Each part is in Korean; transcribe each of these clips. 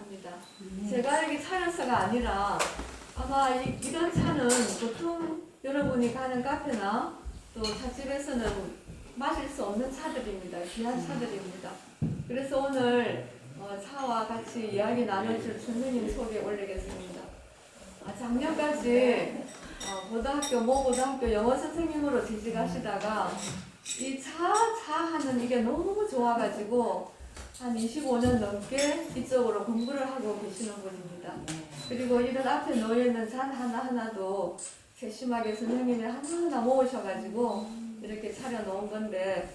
합니다. 제가 여기 차려서가 아니라 아마 이런 차는 보통 여러분이 가는 카페나 또 찻집에서는 마실 수 없는 차들입니다. 귀한 차들입니다. 그래서 오늘 차와 같이 이야기 나눠줄 선생님 소개 올리겠습니다. 작년까지 모 고등학교 영어 선생님으로 재직하시다가 이 차 하는 이게 너무 좋아가지고 한 25년 넘게 이쪽으로 공부를 하고 계시는 분입니다. 그리고 이런 앞에 놓여있는 잔 하나하나도 세심하게 선생님이 하나하나 모으셔가지고 이렇게 차려놓은 건데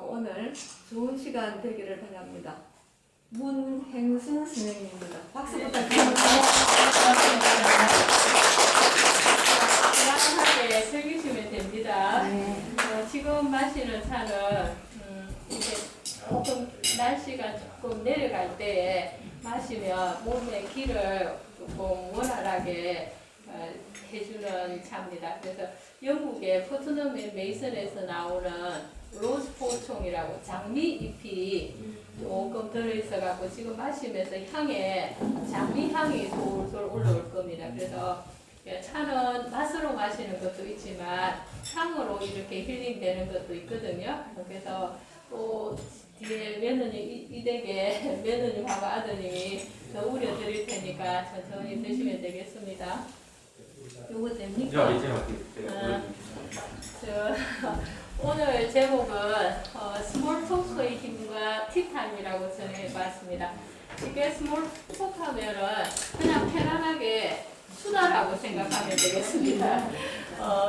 오늘 좋은 시간 되기를 바랍니다. 문행순 선생님입니다. 박수 부탁드립니다. 편안하게 즐기시면 됩니다. 지금 마시는 차는 이제 조금 날씨가 조금 내려갈 때에 마시면 몸의 기를 조금 원활하게 해주는 차입니다. 그래서 영국의 포트넘 앤 메이슨에서 나오는 로즈포총이라고 장미잎이 조금 들어있어갖고 지금 마시면서 향에 장미향이 솔솔 올라올 겁니다. 그래서 차는 맛으로 마시는 것도 있지만 향으로 이렇게 힐링되는 것도 있거든요. 그래서 또 뒤에 며느님, 이 댁에 며느님하고 아드님이 더 우려 드릴 테니까 천천히 드시면 되겠습니다. 요거 됩니까? 오늘 제목은 스몰 토크의 힘과 티타임이라고 정해봤습니다. 이게 스몰 토크 하면은 그냥 편안하게 수다라고 생각하면 되겠습니다.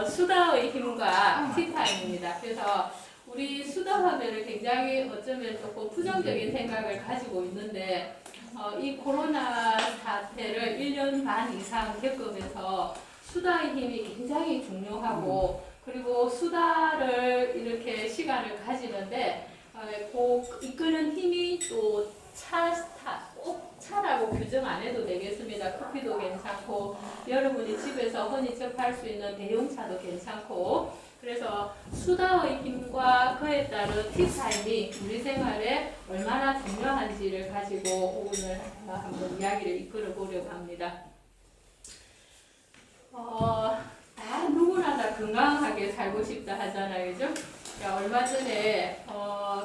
수다의 힘과 티타임입니다. 그래서 우리 수다하면 굉장히 어쩌면 조금 부정적인 생각을 가지고 있는데 이 코로나 사태를 1년 반 이상 겪으면서 수다의 힘이 굉장히 중요하고 그리고 수다를 이렇게 시간을 가지는데 꼭 이끄는 힘이 또 꼭 차라고 규정 안 해도 되겠습니다. 커피도 괜찮고 여러분이 집에서 흔히 접할 수 있는 대용차도 괜찮고 그래서 수다의 힘과 그에 따른 티타임이 우리 생활에 얼마나 중요한지를 가지고 오늘 한번 이야기를 이끌어 보려고 합니다. 다 누구나 다 건강하게 살고 싶다 하잖아요, 그죠? 얼마 전에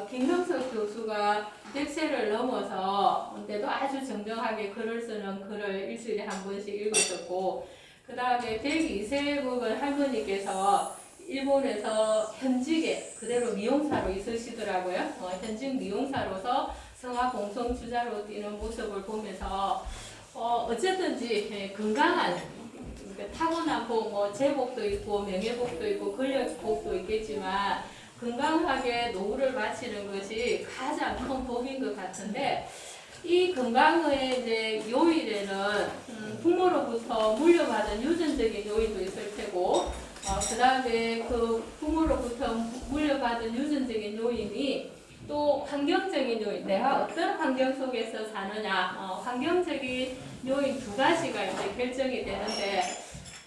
김형석 교수가 100세를 넘어서 때도 아주 정정하게 글을 쓰는 글을 일주일에 한 번씩 읽었었고 그 다음에 102세 먹은 할머니께서 일본에서 현직에 그대로 미용사로 있으시더라고요. 현직 미용사로서 성화공성주자로 뛰는 모습을 보면서 어쨌든지 건강한 타고나고 뭐 재복도 있고 명예복도 있고 권력복도 있겠지만 건강하게 노후를 마치는 것이 가장 큰 복인 것 같은데 이 건강의 이제 요일에는 부모로부터 물려받은 유전적인 요인도 있을 테고 그 다음에 그 부모로부터 물려받은 유전적인 요인이 또 환경적인 요인, 내가 어떤 환경 속에서 사느냐, 환경적인 요인 두 가지가 이제 결정이 되는데,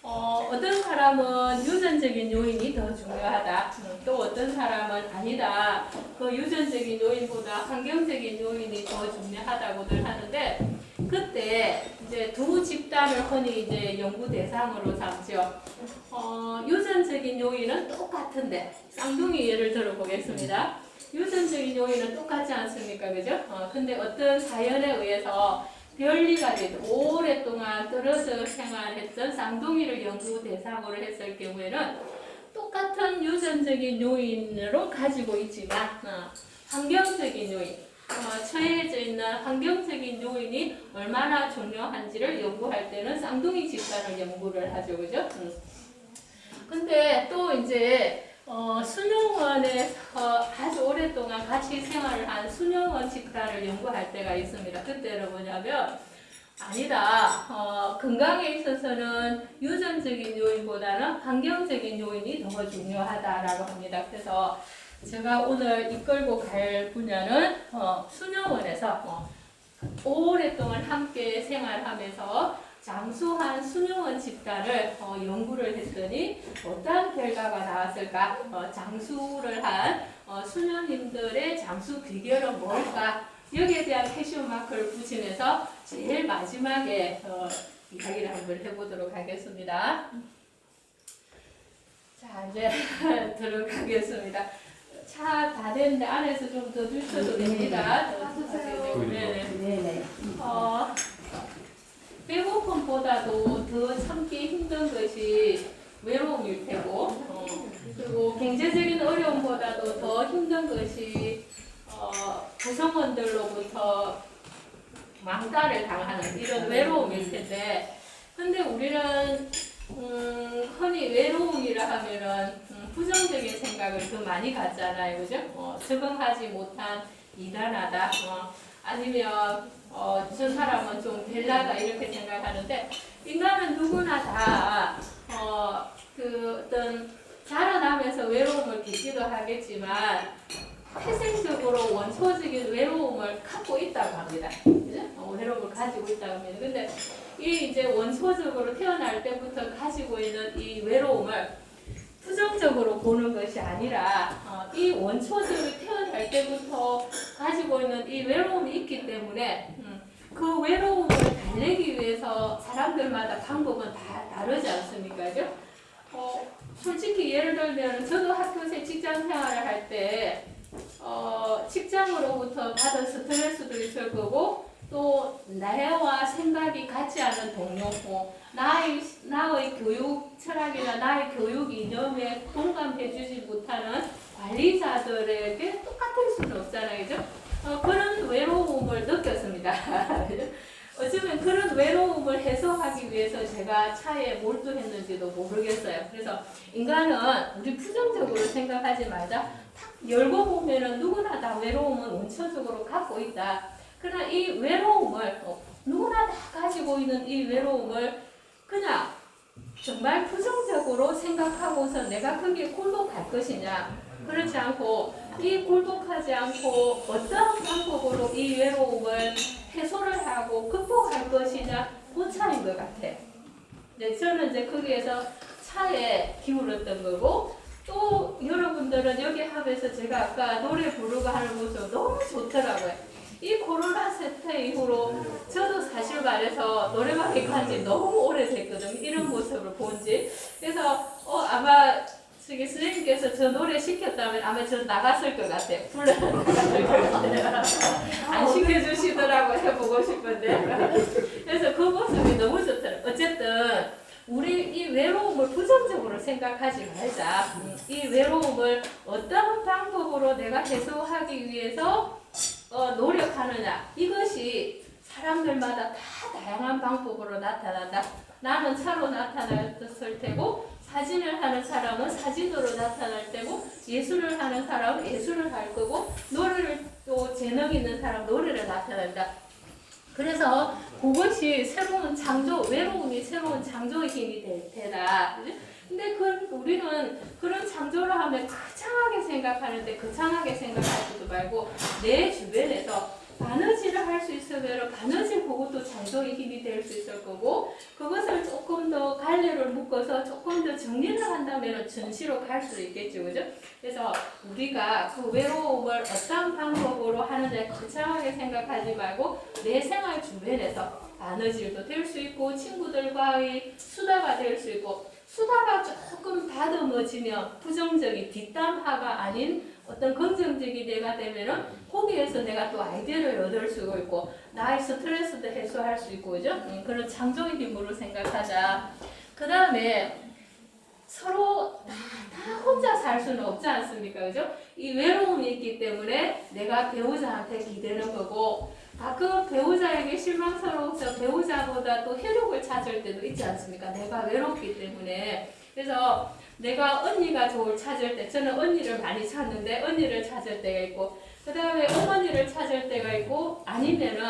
어떤 사람은 유전적인 요인이 더 중요하다. 또 어떤 사람은 아니다. 그 유전적인 요인보다 환경적인 요인이 더 중요하다고들 하는데, 그때 이제 두 집단을 흔히 이제 연구 대상으로 삼죠. 유전적인 요인은 똑같은데, 쌍둥이 예를 들어 보겠습니다. 유전적인 요인은 똑같지 않습니까? 그죠? 근데 어떤 사연에 의해서 별리가 되도 오랫동안 떨어져 생활했던 쌍둥이를 연구 대상으로 했을 경우에는 똑같은 유전적인 요인으로 가지고 있지만 환경적인 요인, 처해져 있는 환경적인 요인이 얼마나 중요한지를 연구할 때는 쌍둥이 집단을 연구를 하죠. 그죠? 근데 또 이제 수녀원에서 아주 오랫동안 같이 생활을 한 수녀원 집단을 연구할 때가 있습니다. 그때는 뭐냐면 아니다. 건강에 있어서는 유전적인 요인보다는 환경적인 요인이 더 중요하다라고 합니다. 그래서 제가 오늘 이끌고 갈 분야는 수녀원에서 오랫동안 함께 생활하면서 장수한 수녀원 집단을 연구를 했더니 어떤 결과가 나왔을까? 장수를 한 수녀님들의 장수 비결은 뭘까? 여기에 대한 캐시오 마크를 붙이면서 제일 마지막에 이야기를 한번 해보도록 하겠습니다. 자, 이제 들어가겠습니다. 차 다 됐는데 안에서 좀 더 주셔도 됩니다. 네. 배고픔보다도 더 참기 힘든 것이 외로움일 테고, 그리고 경제적인 어려움보다도 더 힘든 것이 구성원들로부터 왕따를 당하는 이런 외로움일 텐데, 근데 우리는 흔히 외로움이라 하면은 부정적인 생각을 더 많이 갖잖아요, 그죠? 적응하지 못한 이단하다, 아니면 저 사람은 좀 별나다 이렇게 생각하는데, 인간은 누구나 다 그 어떤 자라나면서 외로움을 겪기도 하겠지만 태생적으로 원초적인 외로움을 갖고 있다고 합니다. 그죠? 외로움을 가지고 있다고 합니다. 근데 이 이제 원초적으로 태어날 때부터 가지고 있는 이 외로움을 부정적으로 보는 것이 아니라 이 원초적으로 태어날 때부터 가지고 있는 이 외로움이 있기 때문에 그 외로움을 달래기 위해서 사람들마다 방법은 다 다르지 않습니까? 그죠? 솔직히 예를 들면 저도 학교생 직장 생활을 할 때 직장으로부터 받은 스트레스도 있을 거고 또 나와 생각이 같지 않은 동료, 나의 교육 철학이나 나의 교육 이념에 공감해주지 못하는 관리자들에게 똑같을 수는 없잖아요, 그죠? 그런 외로움을 느꼈습니다. 어쩌면 그런 외로움을 해소하기 위해서 제가 차에 몰두했는지도 모르겠어요. 그래서 인간은 우리 부정적으로 생각하지 말자. 탁 열고 보면은 누구나 다 외로움은 원초적으로 갖고 있다. 그러나 이 외로움을 누구나 다 가지고 있는 이 외로움을 그냥 정말 부정적으로 생각하고서 내가 거기에 굴복할 것이냐, 그렇지 않고 이 굴복하지 않고 어떤 방법으로 이 외로움을 해소를 하고 극복할 것이냐, 그 차이인 것 같아요. 네, 저는 이제 거기에서 차에 기울었던 거고, 또 여러분들은 여기 합에서 제가 아까 노래 부르고 하는 모습 너무 좋더라고요. 이 코로나 사태 이후로 저도 사실 말해서 노래방에 간 지 너무 오래됐거든요. 이런 모습을 본 지. 그래서 아마 저기 선생님께서 저 노래 시켰다면 아마 저 나갔을 것 같아요. 불러 나갔을 것 같아요. 안 시켜주시더라고 해보고 싶은데. 그래서 그 모습이 너무 좋더라고요. 어쨌든 우리 이 외로움을 부정적으로 생각하지 말자. 이 외로움을 어떤 방법으로 내가 해소하기 위해서 노력하느냐, 이것이 사람들마다 다 다양한 방법으로 나타난다. 나는 차로 나타났을 테고, 사진을 하는 사람은 사진으로 나타날 테고, 예술을 하는 사람은 예술을 할 거고, 노래를 또 재능 있는 사람 노래를 나타낸다. 그래서 그것이 새로운 창조, 외로움이 새로운 창조의 힘이 되다. 근데 우리는 그런 창조를 하면 거창하게 생각하는데 거창하게 생각하지도 말고 내 주변에서 바느질을 할 수 있으면 바느질 그것도 창조의 힘이 될 수 있을 거고, 그것을 조금 더 갈래를 묶어서 조금 더 정리를 한다면 전시로 갈 수 있겠죠, 그죠? 그래서 우리가 그 외로움을 어떤 방법으로 하는지 거창하게 생각하지 말고 내 생활 주변에서 바느질도 될 수 있고 친구들과의 수다가 될 수 있고, 수다가 조금 다듬어지면 부정적인 뒷담화가 아닌 어떤 긍정적인 내가 되면은 거기에서 내가 또 아이디어를 얻을 수 있고 나의 스트레스도 해소할 수 있고, 그죠? 그런 창조의 힘으로 생각하자. 그 다음에 서로 다 혼자 살 수는 없지 않습니까, 그죠? 이 외로움이 있기 때문에 내가 배우자한테 기대는 거고, 가끔 배우자에게 실망스러워서 배우자보다 또 혈육을 찾을 때도 있지 않습니까? 내가 외롭기 때문에. 그래서 내가 언니가 찾을 때, 저는 언니를 많이 찾는데 언니를 찾을 때가 있고, 그 다음에 어머니를 찾을 때가 있고, 아니면은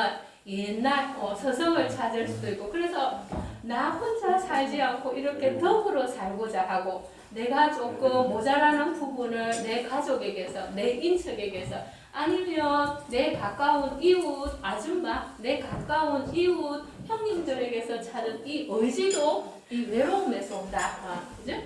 옛날 서성을 찾을 수도 있고, 그래서 나 혼자 살지 않고 이렇게 더불어 살고자 하고, 내가 조금 모자라는 부분을 내 가족에게서, 내 인척에게서, 아니면 내 가까운 이웃 아줌마, 내 가까운 이웃 형님들에게서 찾은 이 의지도 이 외로움에서 온다. 그죠?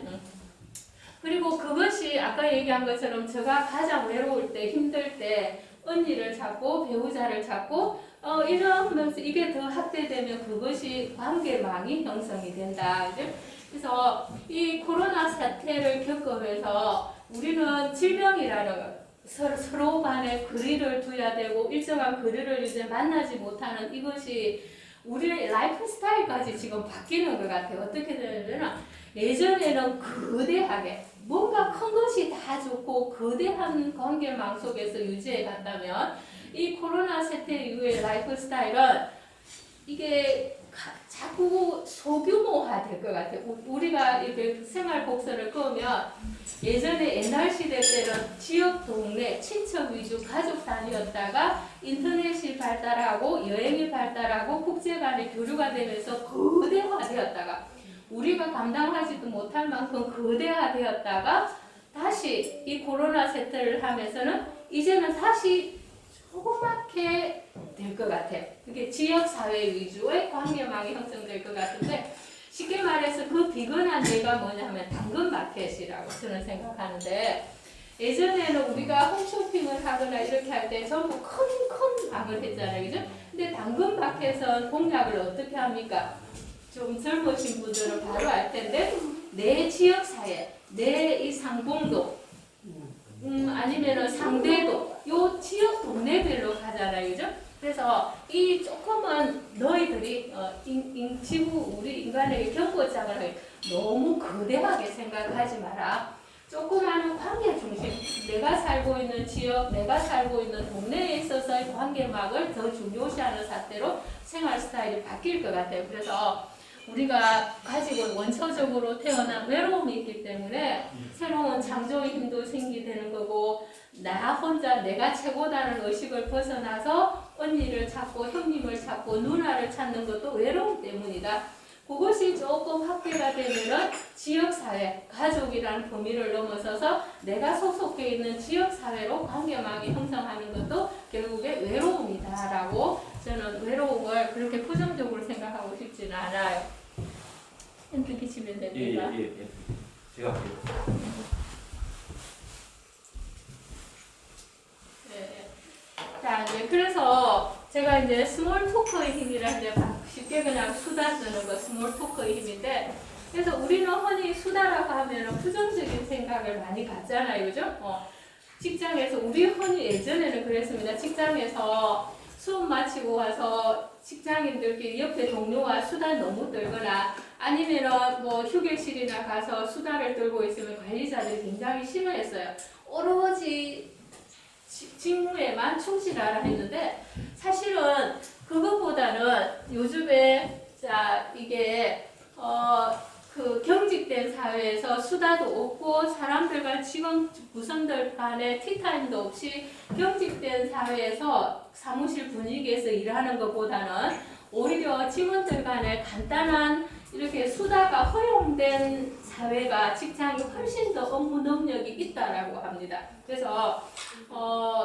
그리고 그것이 아까 얘기한 것처럼 제가 가장 외로울 때, 힘들 때 언니를 찾고 배우자를 찾고 이러면서 이게 더 확대되면 그것이 관계망이 형성이 된다. 그죠? 그래서 이 코로나 사태를 겪으면서 우리는 질병이라는 것, 서로 간에 거리를 두어야 되고 일정한 거리를 이제 만나지 못하는 이것이 우리의 라이프 스타일까지 지금 바뀌는 것 같아요. 어떻게 되냐면 예전에는 거대하게 뭔가 큰 것이 다 좋고 거대한 관계망 속에서 유지해 갔다면 이 코로나 사태 이후의 라이프 스타일은 이게 자꾸 소규모화 될 것 같아요. 우리가 이렇게 생활 곡선을 그으면 예전에 옛날 시대 때는 지역, 동네, 친척 위주 가족 단위였다가 인터넷이 발달하고 여행이 발달하고 국제 간의 교류가 되면서 거대화되었다가 우리가 감당하지도 못할 만큼 거대화되었다가 다시 이 코로나 사태를 하면서는 이제는 다시 조그맣게 될 것 같아요. 그게 지역사회 위주의 관계망이 형성될 것 같은데 쉽게 말해서 그 비근한 예가 뭐냐면 당근마켓이라고 저는 생각하는데 예전에는 우리가 홈쇼핑을 하거나 이렇게 할 때 전부 큰 방을 했잖아요. 그죠? 근데 당근마켓은 공략을 어떻게 합니까? 좀 젊으신 분들은 바로 알 텐데 내 지역사회, 내 이 상봉도 아니면은 상대도 요 지역 동네별로 가잖아요. 그죠? 그래서 이 조금은 너희들이 지구 우리 인간에게 경고장을 하게 너무 거대하게 생각하지 마라. 조그마한 관계 중심, 내가 살고 있는 지역, 내가 살고 있는 동네에 있어서의 관계망을 더 중요시하는 사태로 생활 스타일이 바뀔 것 같아요. 그래서 우리가 가지고 원초적으로 태어난 외로움이 있기 때문에 새로운 창조의 힘도 생기되는 거고 나 혼자 내가 최고다는 의식을 벗어나서 언니를 찾고 형님을 찾고 누나를 찾는 것도 외로움 때문이다. 그것이 조금 확대가 되면은 지역사회, 가족이라는 범위를 넘어서서 내가 소속해 있는 지역사회로 관계망이 형성하는 것도 결국에 외로움이다라고 저는 외로움을 그렇게 부정적으로 생각하고 싶지는 않아요. 힌트 끼치면 됩니다. 예. 제가 할게요. 네. 자, 이제 그래서 제가 이제 스몰 토크의 힘이라 이제 쉽게 그냥 수다 쓰는 거 스몰 토크의 힘인데 그래서 우리는 흔히 수다라고 하면 부정적인 생각을 많이 갖잖아요. 그죠? 직장에서 우리 흔히 예전에는 그랬습니다. 직장에서 수업 마치고 와서 직장인들끼리 옆에 동료와 수다 너무 떨거나 아니면은 뭐 휴게실이나 가서 수다를 떨고 있으면 관리자들이 굉장히 싫어했어요. 오로지 직무에만 충실하라 했는데 사실은 그것보다는 요즘에 자 이게 그 경직된 사회에서 수다도 없고 사람들과 직원 구성들 간의 티타임도 없이 경직된 사회에서 사무실 분위기에서 일하는 것보다는 오히려 직원들 간의 간단한 이렇게 수다가 허용된 사회가 직장이 훨씬 더 업무 능력이 있다라고 합니다. 그래서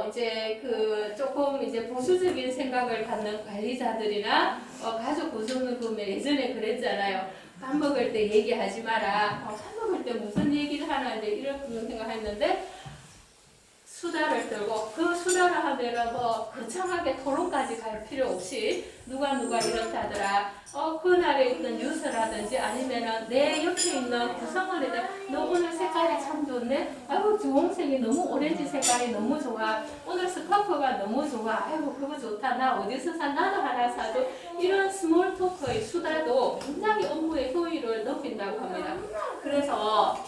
이제 그 조금 이제 보수적인 생각을 갖는 관리자들이나 가족 구성을 보면 예전에 그랬잖아요. 밥 먹을 때 얘기하지 마라. 밥 먹을 때 무슨 얘기를 하나 이제 이런 생각했는데 수다를 떨고 그 수다를 하면은 뭐 거창하게 토론까지 갈 필요 없이 누가 이렇다더라. 그날에 있는 뉴스라든지 아니면은 내 옆에 있는 구성원에다 너 오늘 색깔이 참 좋네. 아이고 주홍색이 너무 오렌지 색깔이 너무 좋아. 오늘 스카프가 너무 좋아. 아이고 그거 좋다. 나 어디서 산 나도 하나 사줘. 이런 스몰 토크의 수다도 굉장히 업무의 효율을 높인다고 합니다. 그래서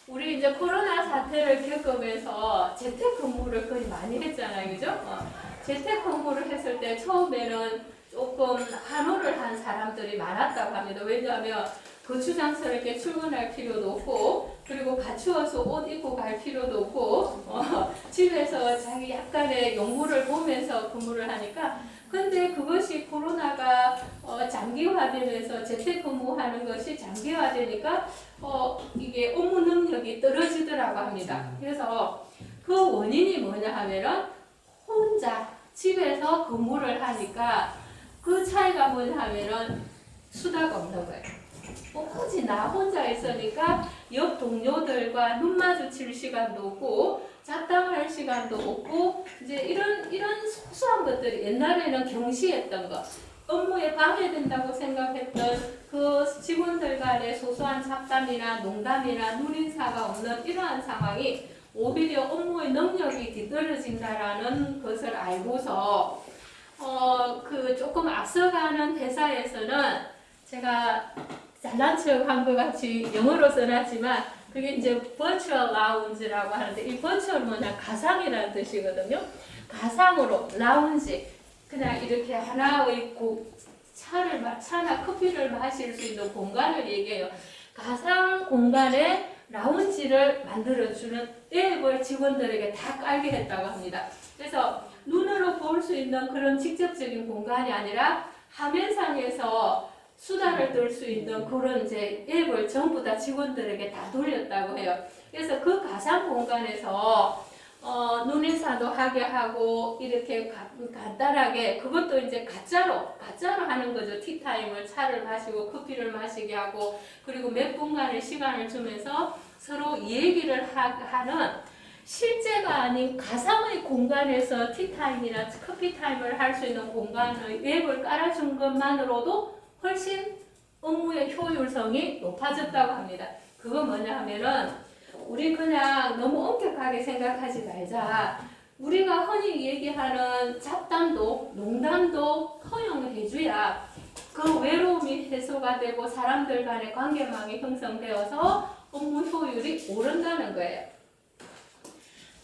우리 이제 코로나 사태를 겪으면서 재택근무를 거의 많이 했잖아요. 그죠? 재택근무를 했을 때 처음에는 조금 환호를 한 사람들이 많았다고 합니다. 왜냐하면 거추장스럽게 출근할 필요도 없고 그리고 갖추어서 옷 입고 갈 필요도 없고 집에서 자기 약간의 용무를 보면서 근무를 하니까 근데 그것이 코로나가 장기화되면서 재택근무하는 것이 장기화되니까 이게 업무 능력이 떨어지더라고 합니다. 그래서 그 원인이 뭐냐 하면은 혼자 집에서 근무를 하니까 그 차이가 뭐냐 하면은 수다가 없는 거예요. 오로지 나 혼자 있으니까 옆 동료들과 눈 마주칠 시간도 없고 잡담할 시간도 없고 이제 이런 소소한 것들이 옛날에는 경시했던 것, 업무에 방해된다고 생각했던 그 직원들 간의 소소한 잡담이나 농담이나 눈인사가 없는 이러한 상황이 오히려 업무의 능력이 뒤떨어진다라는 것을 알고서 그 조금 앞서가는 회사에서는 제가 잘난 척한 것 같이 영어로 써놨지만 그게 이제 virtual lounge라고 하는데 이 virtual 뭐냐 가상이라는 뜻이거든요. 가상으로 라운지 그냥 이렇게 하나의 차나 커피를 마실 수 있는 공간을 얘기해요. 가상 공간에 라운지를 만들어주는 앱을 직원들에게 다 깔게 했다고 합니다. 그래서 눈으로 볼 수 있는 그런 직접적인 공간이 아니라 화면상에서 수다를 떨 수 있는 그런 이제 앱을 전부 다 직원들에게 다 돌렸다고 해요. 그래서 그 가상 공간에서 눈인사도 하게 하고 이렇게 간단하게 그것도 이제 가짜로 하는 거죠. 티타임을 차를 마시고 커피를 마시게 하고 그리고 몇 분간의 시간을 주면서 서로 얘기를 하는 실제가 아닌 가상의 공간에서 티타임이나 커피타임을 할 수 있는 공간의 앱을 깔아준 것만으로도 훨씬 업무의 효율성이 높아졌다고 합니다. 그거 뭐냐 하면은 우리 그냥 너무 엄격하게 생각하지 말자. 우리가 흔히 얘기하는 잡담도 농담도 허용해줘야 그 외로움이 해소가 되고 사람들 간의 관계망이 형성되어서 업무 효율이 오른다는 거예요.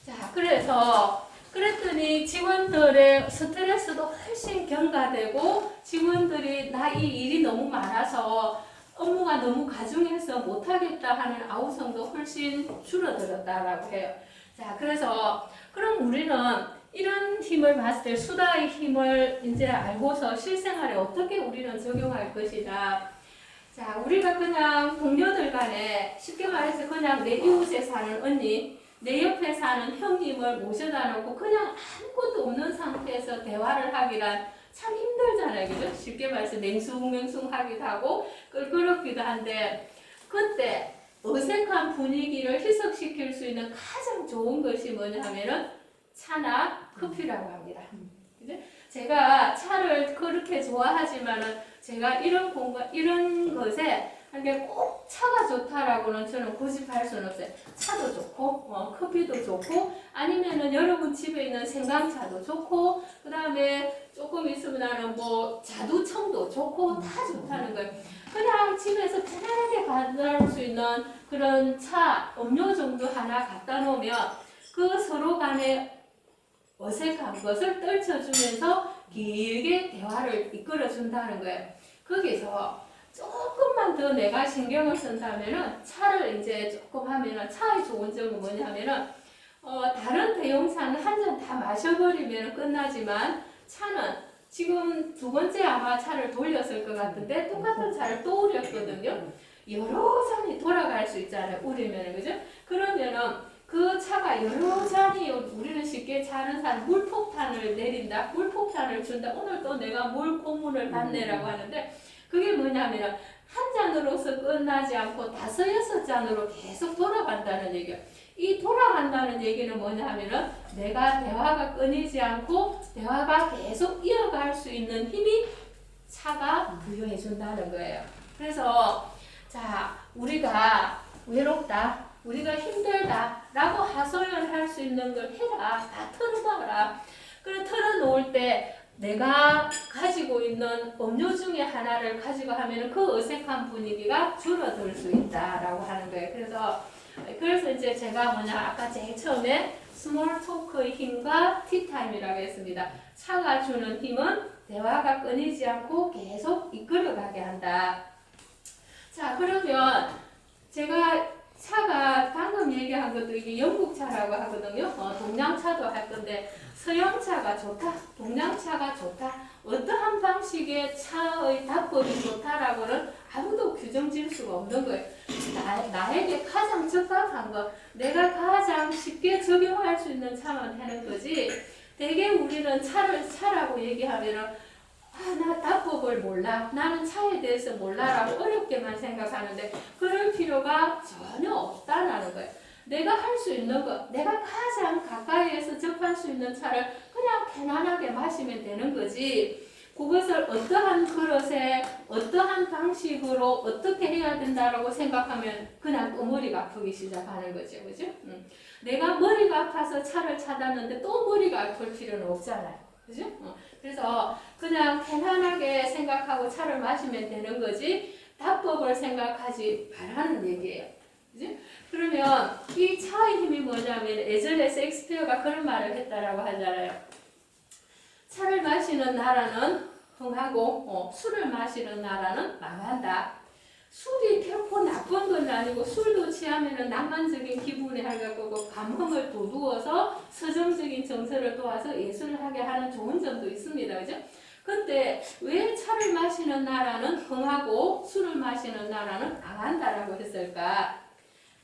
자, 그랬더니 직원들의 스트레스도 훨씬 경과되고 직원들이 나 이 일이 너무 많아서 업무가 너무 가중해서 못하겠다 하는 아우성도 훨씬 줄어들었다라고 해요. 자, 그래서 그럼 우리는 이런 힘을 봤을 때 수다의 힘을 이제 알고서 실생활에 어떻게 우리는 적용할 것이냐. 자, 우리가 그냥 동료들 간에 쉽게 말해서 그냥 내 이웃에 사는 언니, 내 옆에 사는 형님을 모셔다 놓고 그냥 아무것도 없는 상태에서 대화를 하기란 참 힘들잖아요. 그죠? 쉽게 말해서 맹숭맹숭하기도 하고 껄끄럽기도 한데 그때 어색한 분위기를 희석시킬 수 있는 가장 좋은 것이 뭐냐 하면은 차나 커피라고 합니다. 그죠? 제가 차를 그렇게 좋아하지만은 제가 이런 것에 이게 꼭 차가 좋다라고는 저는 고집할 수는 없어요. 차도 좋고, 커피도 좋고, 아니면은 여러분 집에 있는 생강차도 좋고, 그 다음에 조금 있으면은 뭐 자두청도 좋고, 다 좋다는 거예요. 그냥 집에서 편안하게 받을 수 있는 그런 차, 음료 정도 하나 갖다 놓으면 그 서로 간에 어색한 것을 떨쳐주면서 길게 대화를 이끌어준다는 거예요. 거기서 조금만 더 내가 신경을 쓴다면은 차를 이제 조금 하면은 차의 좋은 점은 뭐냐면은 다른 대용차는 한 잔 다 마셔버리면 끝나지만 차는 지금 두 번째 아마 차를 돌렸을 것 같은데 똑같은 차를 또 우렸거든요. 여러 잔이 돌아갈 수 있잖아요. 우리면은 그죠? 그러면은 그 차가 여러 잔이 우리는 쉽게 차는 산 물폭탄을 내린다, 물폭탄을 준다. 오늘 또 내가 물 고문을 받네라고 하는데. 그게 뭐냐면 한 잔으로서 끝나지 않고 5, 6잔으로 계속 돌아간다는 얘기예요. 이 돌아간다는 얘기는 뭐냐면 내가 대화가 끊이지 않고 대화가 계속 이어갈 수 있는 힘이 차가 부여해 준다는 거예요. 그래서 자, 우리가 외롭다, 우리가 힘들다 라고 하소연할 수 있는 걸 해라. 다 털어놔라. 그래 털어놓을 때 내가 가지고 있는 음료 중에 하나를 가지고 하면 그 어색한 분위기가 줄어들 수 있다라고 하는 거예요. 그래서 이제 제가 아까 제일 처음에 스몰 토크의 힘과 티타임이라고 했습니다. 차가 주는 힘은 대화가 끊이지 않고 계속 이끌어가게 한다. 자, 그러면 제가 차가 방금 얘기한 것도 이게 영국차라고 하거든요. 동양차도 할 건데 서양차가 좋다, 동양차가 좋다, 어떠한 방식의 차의 답법이 좋다라고는 아무도 규정 지을 수가 없는 거예요. 나에게 가장 적합한 거, 내가 가장 쉽게 적용할 수 있는 차만 하는 거지. 대개 우리는 차라고 얘기하면은 나 답법을 몰라. 나는 차에 대해서 몰라라고 어렵게만 생각하는데 그럴 필요가 전혀 없다라는 거예요. 내가 할 수 있는 것, 내가 가장 가까이에서 접할 수 있는 차를 그냥 편안하게 마시면 되는 거지. 그것을 어떠한 그릇에 어떠한 방식으로 어떻게 해야 된다라고 생각하면 그냥 또 머리가 아프기 시작하는 거죠. 그죠? 내가 머리가 아파서 차를 찾았는데 또 머리가 아플 필요는 없잖아요. 그죠? 그래서 그냥 편안하게 생각하고 차를 마시면 되는 거지 답법을 생각하지 말라는 얘기예요. 그죠? 그러면 이 차의 힘이 뭐냐면 예전에 셰익스피어가 그런 말을 했다라고 하잖아요. 차를 마시는 나라는 흥하고 술을 마시는 나라는 망한다. 술이 결코 나쁜 건 아니고 술도 취하면 낭만적인 기분이 할 거고 감흥을 돋우어서 서정적인 정서를 도와서 예술을 하게 하는 좋은 점도 있습니다. 그죠? 근데 왜 차를 마시는 나라는 흥하고 술을 마시는 나라는 망한다라고 했을까?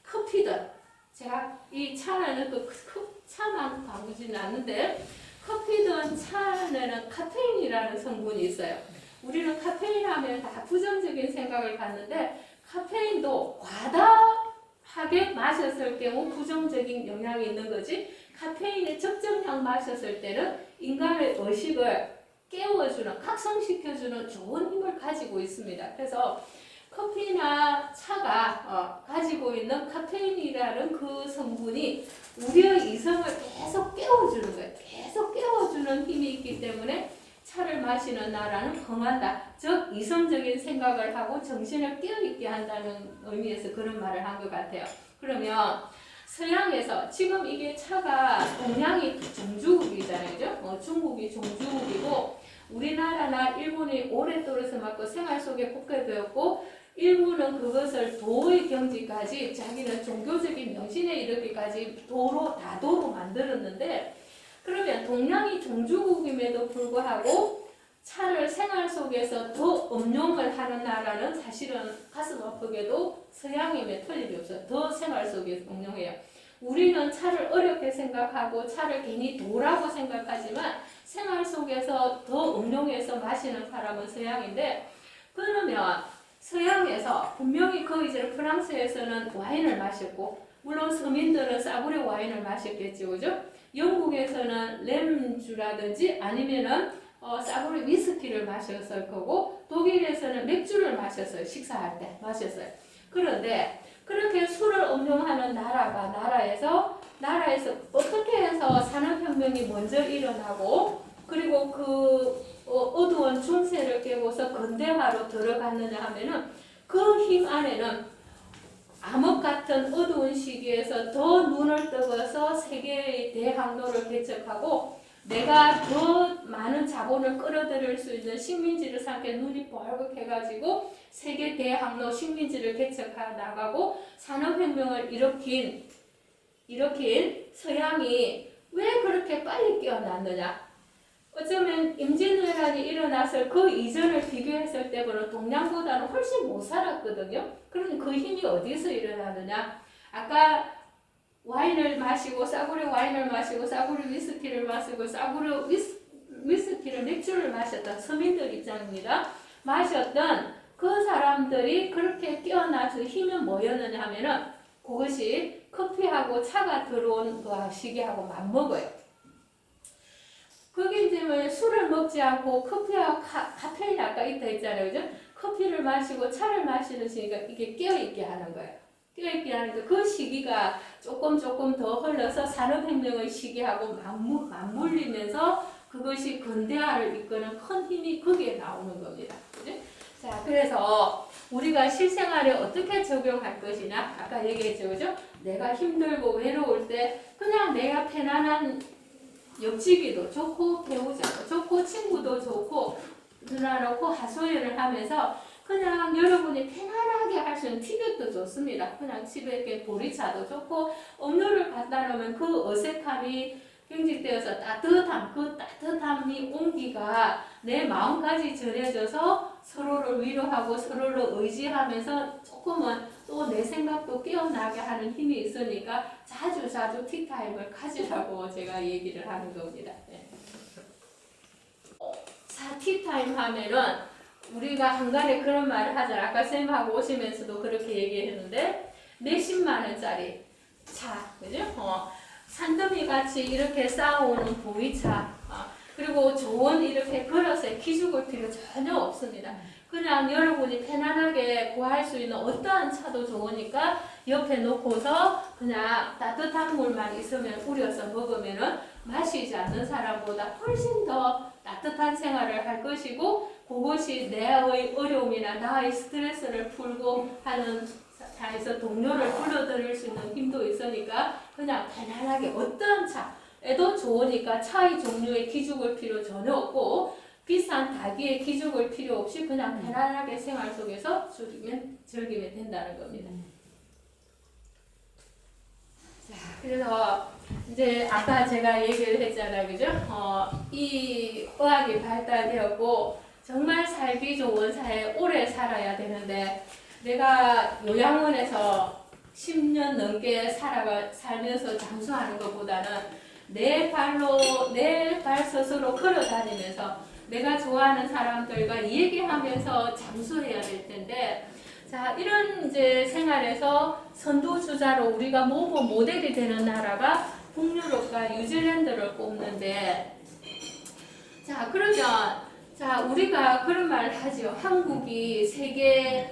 커피든 제가 이 차라는 그 차만 바꾸지는 않는데 커피든 차 안에는 카페인이라는 성분이 있어요. 우리는 카페인 하면 다 부정적인 생각을 갖는데 카페인도 과다하게 마셨을 경우 부정적인 영향이 있는 거지 카페인의 적정량 마셨을 때는 인간의 의식을 깨워주는, 각성시켜주는 좋은 힘을 가지고 있습니다. 그래서 커피나 차가 가지고 있는 카페인이라는 그 성분이 우리의 이성을 계속 깨워주는 거예요. 계속 깨워주는 힘이 있기 때문에 차를 마시는 나라는 흥한다. 즉 이성적인 생각을 하고 정신을 깨어있게 한다는 의미에서 그런 말을 한 것 같아요. 그러면 서양에서 지금 이게 차가 동양이 종주국이잖아요. 중국이 종주국이고 우리나라나 일본이 오랫동안 맞고 생활 속에 굳게 되었고 일부는 그것을 도의 경지까지 자기는 종교적인 명신에 이르기까지 다도로 만들었는데 그러면 동양이 종주국임에도 불구하고 차를 생활 속에서 더 음용을 하는 나라는 사실은 가슴 아프게도 서양임에 틀림이 없어요. 더 생활 속에서 음용해요. 우리는 차를 어렵게 생각하고 차를 괜히 도라고 생각하지만 생활 속에서 더 음용해서 마시는 사람은 서양인데 그러면 서양에서 분명히 그 이제 프랑스에서는 와인을 마셨고 물론 서민들은 싸구려 와인을 마셨겠죠. 그죠? 영국에서는 램주라든지 아니면은 싸구려 위스키를 마셨을 거고 독일에서는 맥주를 마셨어요. 식사할 때 마셨어요. 그런데 그렇게 술을 음용하는 나라에서 어떻게 해서 산업혁명이 먼저 일어나고 그리고 그 어두운 중세를 깨고서 근대화로 들어갔느냐 하면은 그 힘 안에는 암흑 같은 어두운 시기에서 더 눈을 뜨고서 세계의 대항로를 개척하고 내가 더 많은 자본을 끌어들일 수 있는 식민지를 상게 눈이 벌겋해가지고 세계 대항로 식민지를 개척해 나가고 산업혁명을 일으킨 서양이 왜 그렇게 빨리 깨어났느냐? 어쩌면 임진왜란이 일어났을 그 이전을 비교했을 때보다 동양보다는 훨씬 못 살았거든요. 그러니 그 힘이 어디서 일어나느냐? 아까 와인을 마시고 싸구려 와인을 마시고 싸구려 위스키를 마시고 싸구려 위스키를 맥주를 마셨던 서민들 입장입니다. 마셨던 그 사람들이 그렇게 깨어나서 힘은 뭐였느냐 하면은 그것이 커피하고 차가 들어온 그 시기하고 맞먹어요. 그게 이제 뭐 술을 먹지 않고 커피와 카페인 아까 있다 했잖아요. 그죠? 커피를 마시고 차를 마시는 시기가 이게 깨어있게 하는 거예요. 깨어있게 하는데 그 시기가 조금 더 흘러서 산업혁명의 시기하고 맞물리면서 그것이 근대화를 이끄는 큰 힘이 거기에 나오는 겁니다. 그죠? 자, 그래서 우리가 실생활에 어떻게 적용할 것이냐? 아까 얘기했죠. 그죠? 내가 힘들고 외로울 때 그냥 내가 편안한 옆집이도 좋고 배우자도 좋고 친구도 좋고 누나놓고 하소연을 하면서 그냥 여러분이 편안하게 할 수 있는 티격도 좋습니다. 그냥 집에 이렇게 보리차도 좋고 음료를 갖다 놓으면 그 어색함이 경직되어서 그 따뜻함이 온기가 내 마음까지 전해져서 서로를 위로하고 서로를 의지하면서 조금은 또 내 생각도 깨어나게 하는 힘이 있으니까 자주 티타임을 가지라고 제가 얘기를 하는 겁니다. 네. 자, 티타임 하면은 우리가 한간에 그런 말을 하잖아. 아까 쌤하고 오시면서도 그렇게 얘기했는데 몇십만 원짜리 차, 그죠? 산더미 같이 이렇게 쌓아오는 보이차, 그리고 좋은 이렇게 그릇에 기죽을 필요 전혀 없습니다. 그냥 여러분이 편안하게 구할 수 있는 어떠한 차도 좋으니까 옆에 놓고서 그냥 따뜻한 물만 있으면 우려서 먹으면은 마시지 않는 사람보다 훨씬 더 따뜻한 생활을 할 것이고, 그것이 내의 어려움이나 나의 스트레스를 풀고 하는 차에서 동료를 불러들일 수 있는 힘도 있으니까 그냥 편안하게 어떠한 차에도 좋으니까 차의 종류에 기죽을 필요 전혀 없고 비싼 다기에 기죽을 필요 없이 그냥 편안하게 생활 속에서 즐기면 된다는 겁니다. 자, 그래서 이제 아까 제가 얘기를 했잖아요, 그죠? 이 의학이 발달되었고 정말 살기 좋은 사회에 오래 살아야 되는데, 내가 요양원에서 10년 넘게 살면서 장수하는 것보다는 내 발 스스로 걸어 다니면서 내가 좋아하는 사람들과 얘기하면서 장수해야 될 텐데, 자, 이런 이제 생활에서 선두주자로 우리가 모델이 되는 나라가 북유럽과 뉴질랜드를 꼽는데, 자, 그러면 자, 우리가 그런 말을 하죠. 한국이 세계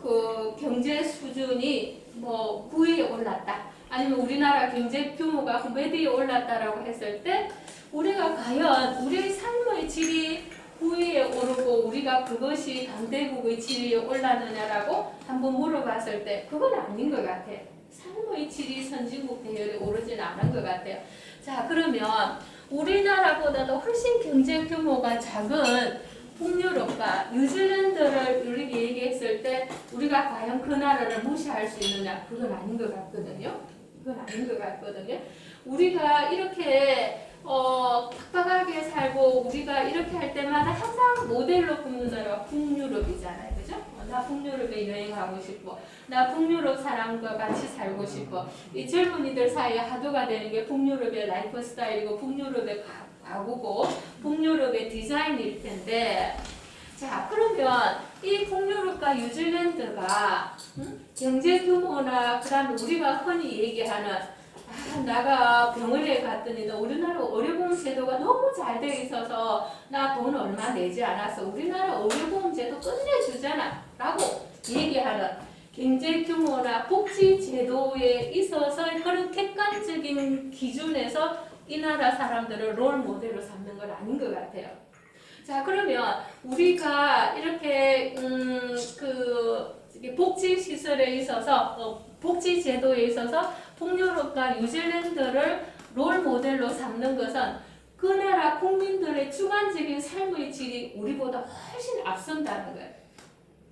그 경제 수준이 뭐 9위에 올랐다, 아니면 우리나라 경제 규모가 몇 위에 올랐다라고 했을 때 우리가 과연 우리의 삶의 질이 9위에 오르고 우리가 그것이 강대국의 지위에 올랐느냐라고 한번 물어봤을 때 그건 아닌 것 같아요. 삶의 질이 선진국 대열에 오르지는 않은 것 같아요. 자, 그러면 우리나라보다도 훨씬 경제 규모가 작은 북유럽과 뉴질랜드를 우리가 얘기했을 때 우리가 과연 그 나라를 무시할 수 있느냐? 그건 아닌 것 같거든요. 그건 아닌 것 같거든요. 우리가 이렇게 팍팍하게 살고 우리가 이렇게 할 때마다 항상 모델로 꼽는 나라가 북유럽이잖아요. 그죠? 나 북유럽에 여행하고 싶어. 나 북유럽 사람과 같이 살고 싶어. 이 젊은이들 사이에 화두가 되는 게 북유럽의 라이프 스타일이고 북유럽의 가구고 북유럽의 디자인일 텐데, 자, 그러면 이 북유럽과 뉴질랜드가 경제 규모나 그다음에 우리가 흔히 얘기하는 내가 병원에 갔더니 너 우리나라 의료보험 제도가 너무 잘 돼 있어서 나 돈 얼마 내지 않았어. 우리나라 의료보험 제도 끝내주잖아 라고 얘기하는 경제 규모나 복지 제도에 있어서 그런 객관적인 기준에서 이 나라 사람들을 롤 모델로 삼는 건 아닌 것 같아요. 자, 그러면 우리가 이렇게 복지 시설에 있어서 복지 제도에 있어서 북유럽과 뉴질랜드를 롤 모델로 삼는 것은 그 나라 국민들의 주관적인 삶의 질이 우리보다 훨씬 앞선다는 거예요.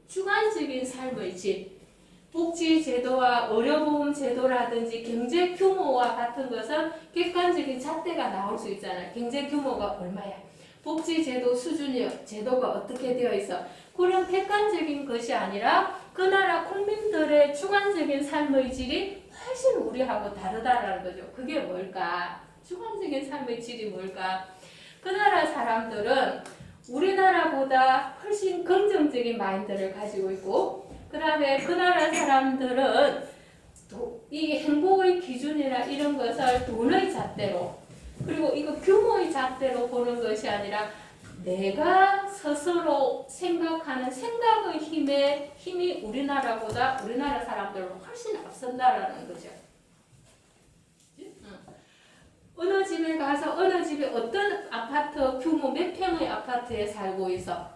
주관적인 삶의 질, 복지 제도와 의료보험 제도라든지 경제 규모와 같은 것은 객관적인 잣대가 나올 수 있잖아요. 경제 규모가 얼마야? 복지 제도 수준이 제도가 어떻게 되어 있어? 그런 객관적인 것이 아니라 그 나라 국민들의 주관적인 삶의 질이 훨씬 우리하고 다르다라는 거죠. 그게 뭘까? 주관적인 삶의 질이 뭘까? 그 나라 사람들은 우리나라보다 훨씬 긍정적인 마인드를 가지고 있고, 그 다음에 그 나라 사람들은 이 행복의 기준이나 이런 것을 돈의 잣대로, 그리고 이거 규모의 잣대로 보는 것이 아니라 내가 스스로 생각하는 생각의 힘이 우리나라 사람들은 훨씬 앞선다라는 거죠. 어느 집에 가서 어느 집에 어떤 아파트 규모 몇 평의 아파트에 살고 있어.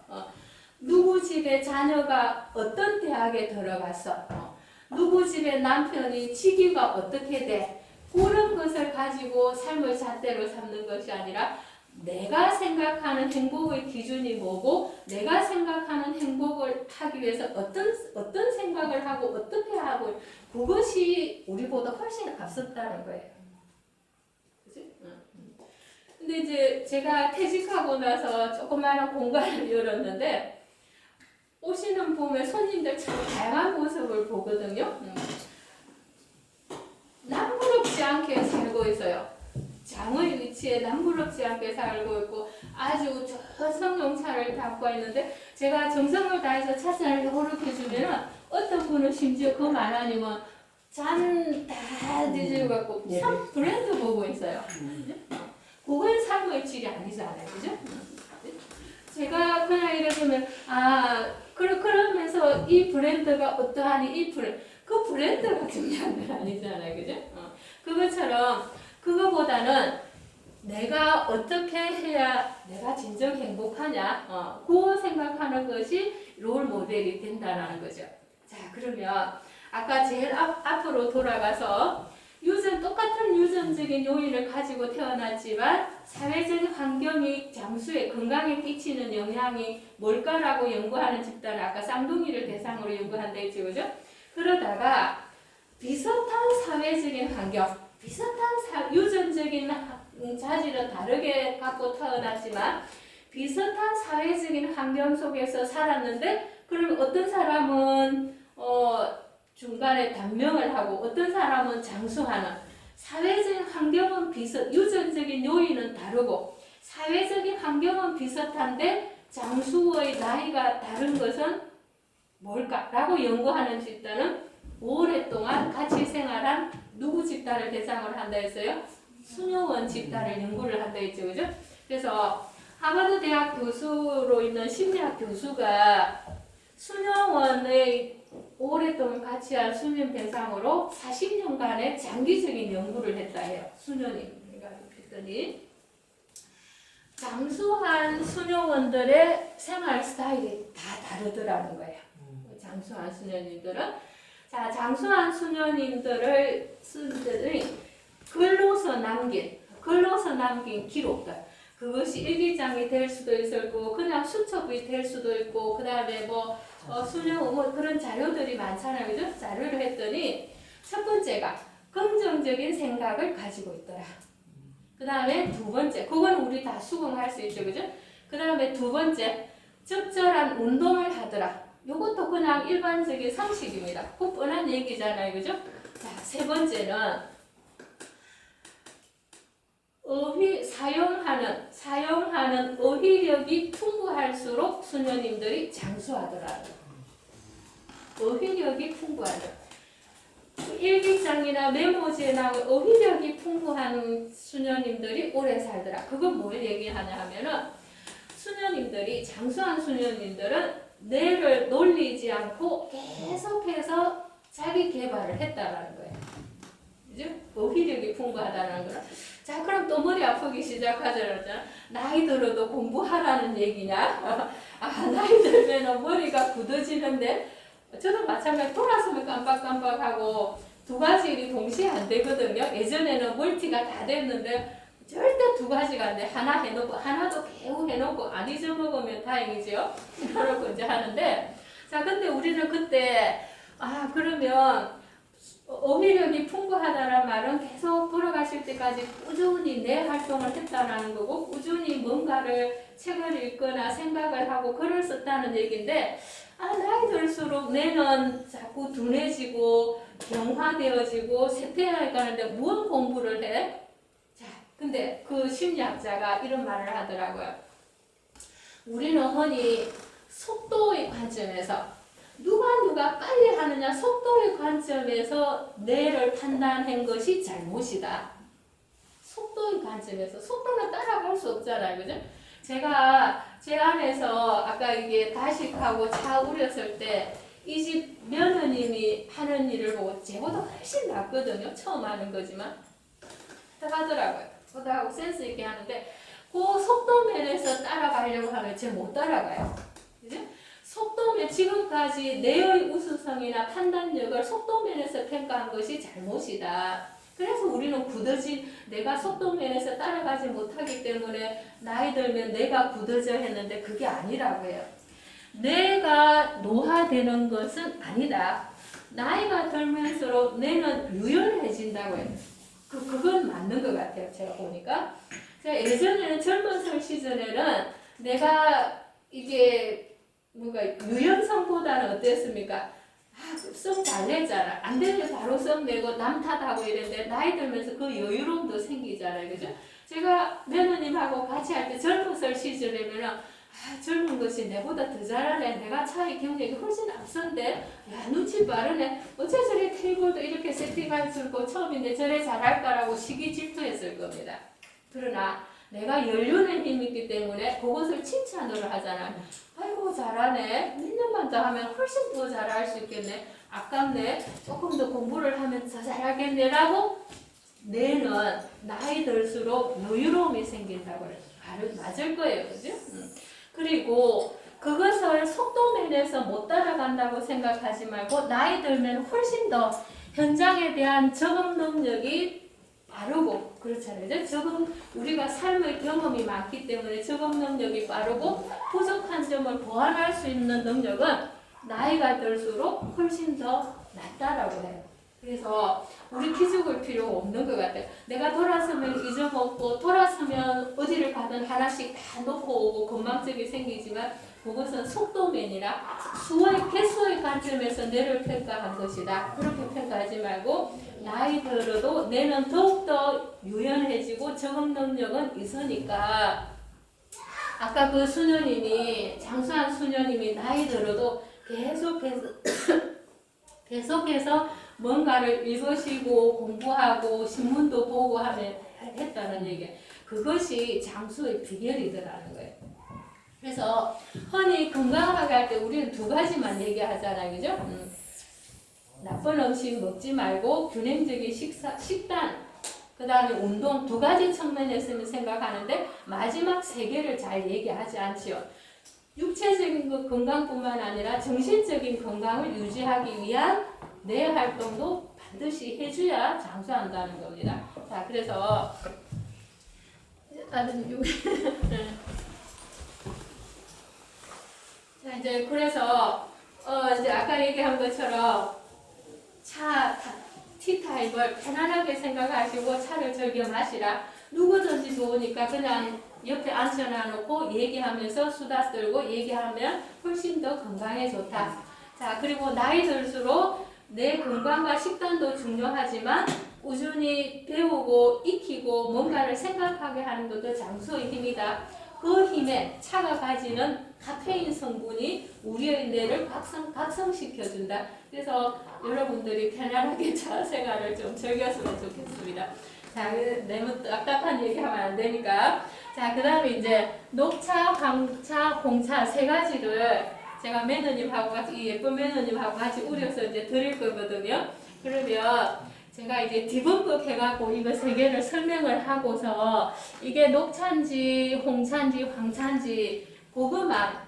누구 집에 자녀가 어떤 대학에 들어갔어. 누구 집에 남편이 직위가 어떻게 돼. 그런 것을 가지고 삶을 잣대로 삼는 것이 아니라 내가 생각하는 행복의 기준이 뭐고, 내가 생각하는 행복을 하기 위해서 어떤 생각을 하고 어떻게 하고, 그것이 우리보다 훨씬 앞섰다는 거예요. 그치? 근데 이제 제가 퇴직하고 나서 조그마한 공간을 열었는데 오시는 봄에 손님들 참 다양한 모습을 보거든요. 남부럽지 않게 살고 있어요. 장의 위치 위치에 남부럽지 않게 살고 있고 아주 저성용차를 갖고 있는데 제가 정성을 다해서 차선을 이렇게 주면은 어떤 분은 심지어 그거 안 아니면 잔 다 뒤집어갖고 참 브랜드 보고 있어요. 그건 삶의 질이 아니잖아요, 그죠? 제가 그냥 이러면 그러면서 이 브랜드가 어떠하니 이 그 브랜드가 중요한 건 아니잖아요, 그죠? 그것처럼 그거보다는 내가 어떻게 해야 내가 진정 행복하냐, 그거 생각하는 것이 롤 모델이 된다는 거죠. 자, 그러면 아까 제일 앞으로 돌아가서 똑같은 유전적인 요인을 가지고 태어났지만 사회적 환경이 장수의 건강에 끼치는 영향이 뭘까라고 연구하는 집단을 아까 쌍둥이를 대상으로 연구한다 했죠, 그죠? 그러다가 비슷한 사회적인 환경, 비슷한 유전적인 자질은 다르게 갖고 태어났지만 비슷한 사회적인 환경 속에서 살았는데 그럼 어떤 사람은 중간에 단명을 하고 어떤 사람은 장수하는 사회적인 환경은 유전적인 요인은 다르고 사회적인 환경은 비슷한데 장수의 나이가 다른 것은 뭘까라고 연구하는 집단은 오랫동안 같이 생활한 누구 집단을 대상으로 한다 했어요? 수녀원 집단을 연구를 한다 했죠, 그죠? 그래서 하버드 대학 교수로 있는 심리학 교수가 수녀원의 오랫동안 같이 한 수녀 대상으로 40년간의 장기적인 연구를 했다 해요. 수녀님 했더니 장수한 수녀원들의 생활 스타일이 다 다르더라는 거예요. 장수한 수녀님들은 장수한 수녀님들이 글로서 남긴 기록들 그것이 일기장이 될 수도 있고 그냥 수첩이 될 수도 있고 그 다음에 수녀 그런 자료들이 많잖아요, 그죠? 자료를 했더니 첫 번째가 긍정적인 생각을 가지고 있더라. 그 다음에 두 번째, 그건 우리 다 수긍할 수 있죠, 그죠? 그 다음에 두 번째, 적절한 운동을 하더라. 이것도 그냥 일반적인 상식입니다. 그 뻔한 얘기잖아요, 그죠? 자, 세 번째는 사용하는 어휘력이 풍부할수록 수녀님들이 장수하더라. 어휘력이 풍부하죠. 일기장이나 메모지에 나온 어휘력이 풍부한 수녀님들이 오래 살더라. 그건 뭘 얘기하냐 하면은 수녀님들이 장수한 수녀님들은 뇌를 놀리지 않고 계속해서 자기 개발을 했다라는 거예요. 그죠? 어휘력이 풍부하다는 거는. 자, 그럼 또 머리 아프기 시작하잖아. 나이 들어도 공부하라는 얘기냐? 나이 들면 머리가 굳어지는데 저도 마찬가지 돌아서면 깜빡깜빡하고 두 가지 일이 동시에 안 되거든요. 예전에는 멀티가 다 됐는데 절대 두 가지가 안 돼. 하나 해놓고 하나도 배우 해놓고 안 잊어먹으면 다행이죠. 그러고 이제 하는데 자, 근데 우리는 그때 그러면 어휘력이 풍부하다는 말은 계속 돌아가실 때까지 꾸준히 내 활동을 했다는 거고 꾸준히 뭔가를 책을 읽거나 생각을 하고 글을 썼다는 얘기인데 나이 들수록 뇌는 자꾸 둔해지고 경화되어지고 쇠퇴해 가는데 무슨 공부를 해? 자, 근데 그 심리학자가 이런 말을 하더라고요. 우리는 흔히 속도의 관점에서 누가 빨리 하느냐 속도의 관점에서 뇌를 판단한 것이 잘못이다. 속도의 관점에서 속도는 따라갈 수 없잖아요, 그죠? 제가 제 안에서 아까 이게 다식하고 차 우렸을 때 이 집 며느님이 하는 일을 보고 제보다 훨씬 낫거든요. 처음 하는 거지만 하더라고요. 하고 센스 있게 하는데 그 속도 면에서 따라가려고 하면 제가 못 따라가요. 그죠? 속도면 지금까지 뇌의 우수성이나 판단력을 속도면에서 평가한 것이 잘못이다. 그래서 우리는 굳어진 내가 속도면에서 따라가지 못하기 때문에 나이 들면 뇌가 굳어져 했는데 그게 아니라고 해요. 뇌가 노화되는 것은 아니다. 나이가 들면서록 뇌는 유연해진다고 해요. 그건 맞는 것 같아요. 제가 보니까. 제가 예전에는 젊은 시절에는 내가 이게 유연성보다는 어땠습니까? 썩 잘 내잖아. 안 되면 바로 썩 내고 남 탓하고 이랬는데 나이 들면서 그 여유로움도 생기잖아요. 그죠? 제가 며느님하고 같이 할 때 젊었을 시절에면은 젊은 것이 내보다 더 잘하네. 내가 차의 경력이 훨씬 앞선데 야 눈치 빠르네. 어째 저래 테이블도 이렇게 세팅할 줄 알고 처음인데 저래 잘할까라고 시기 질투했을 겁니다. 그러나 내가 연륜의 힘이 있기 때문에 그것을 칭찬으로 하잖아. 아이고 잘하네. 몇 년만 더 하면 훨씬 더 잘할 수 있겠네. 아깝네. 조금 더 공부를 하면 더 잘하겠네라고 뇌는 나이 들수록 여유로움이 생긴다고 그래요. 맞을 거예요. 그죠? 그리고 그것을 속도면에서 못 따라간다고 생각하지 말고 나이 들면 훨씬 더 현장에 대한 적응 능력이 빠르고 그렇잖아요. 적응 우리가 삶의 경험이 많기 때문에 적응 능력이 빠르고 부족한 점을 보완할 수 있는 능력은 나이가 들수록 훨씬 더 낮다라고 해요. 그래서 우리 기죽을 필요 없는 것 같아요. 내가 돌아서면 잊어먹고 돌아서면 어디를 가든 하나씩 다 놓고 오고 건망증이 생기지만 그것은 속도면이라 수의 개수의 관점에서 뇌를 평가한 것이다. 그렇게 평가하지 말고 나이 들어도 뇌는 더욱더 유연해지고 적응 능력은 있으니까 아까 그 수녀님이 장수한 수녀님이 나이 들어도 계속해서 뭔가를 읽으시고 공부하고 신문도 보고 하면 했다는 얘기. 그것이 장수의 비결이더라는 거예요. 그래서 흔히 건강하게 할 때 우리는 두 가지만 얘기하잖아요. 그죠? 나쁜 음식 먹지 말고 균형적인 식단, 그 다음에 운동 두 가지 측면에서 생각하는데 마지막 세 개를 잘 얘기하지 않지요. 육체적인 건강뿐만 아니라 정신적인 건강을 유지하기 위한 뇌 활동도 반드시 해줘야 장수한다는 겁니다. 자, 그래서 자, 이제 그래서 이제 아까 얘기한 것처럼 티타임을 편안하게 생각하시고 차를 즐겨 마시라. 누구든지 좋으니까 그냥 옆에 앉혀놔놓고 얘기하면서 수다 떨고 얘기하면 훨씬 더 건강에 좋다. 자, 그리고 나이 들수록 내 건강과 식단도 중요하지만 꾸준히 배우고 익히고 뭔가를 생각하게 하는 것도 장수의 힘이다. 그 힘에 차가 가지는 카페인 성분이 우리의 뇌를 각성시켜준다. 그래서 여러분들이 편안하게 차 생활을 좀 즐겼으면 좋겠습니다. 자, 너무 딱딱한 얘기하면 안 되니까. 자, 그 다음에 이제 녹차, 황차, 홍차 세 가지를 제가 매너님하고 같이, 이 예쁜 매너님하고 같이 우려서 이제 드릴 거거든요. 그러면 제가 이제 디범급 해갖고 이거 세 개를 설명을 하고서 이게 녹차인지, 홍차인지, 황차인지 그것만